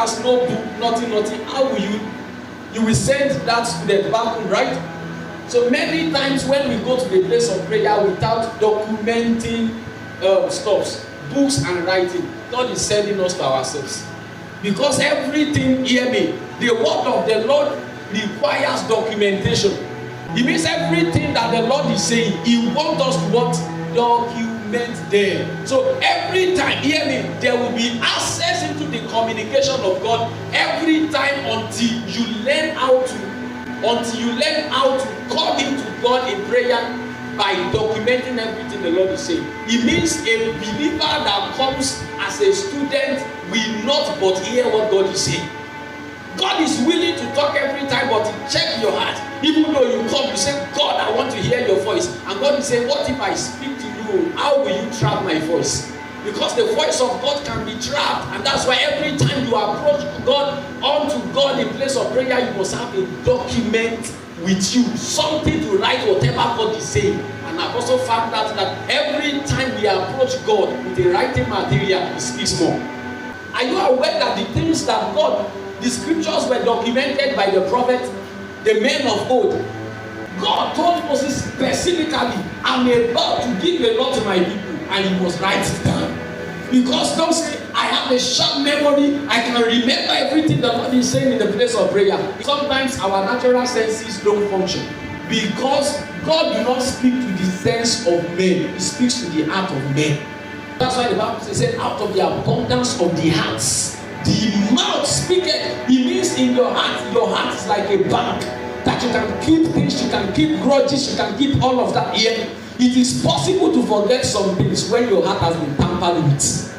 has no book, nothing, how will you will send that student back home, right? So many times when we go to the place of prayer without documenting stuff, books and writing, God is sending us to ourselves. Because everything, hear me, the word of the Lord requires documentation. It means everything that the Lord is saying, He wants us to what? Document them. So every time, hear me, there will be access into the communication of God every time until you learn how to come into God in prayer by documenting everything the Lord is saying. It means a believer that comes as a student will not but hear what God is saying. God is willing to talk every time, but check your heart. Even though you come, you say, God, I want to hear your voice. And God is saying, what if I speak to you? How will you trap my voice? Because the voice of God can be trapped. And that's why every time you approach God, unto God in place of prayer, you must have a document with you. Something to write whatever God is saying. And I've also found out that every time we approach God with the writing material, He speaks more. Are you aware that the things that God, the scriptures were documented by the prophets, the men of old? God told Moses specifically, I'm about to give a lot to my people, and he must write it down. Because don't say, I have a sharp memory, I can remember everything that God is saying in the place of prayer. Sometimes our natural senses don't function. Because God does not speak to the sense of men, He speaks to the heart of men. That's why the Bible says, out of the abundance of the hearts, the mouth speaketh. It means in your heart is like a bank that you can keep things, you can keep grudges, you can keep all of that here. It is possible to forget some things when your heart has been tampered with.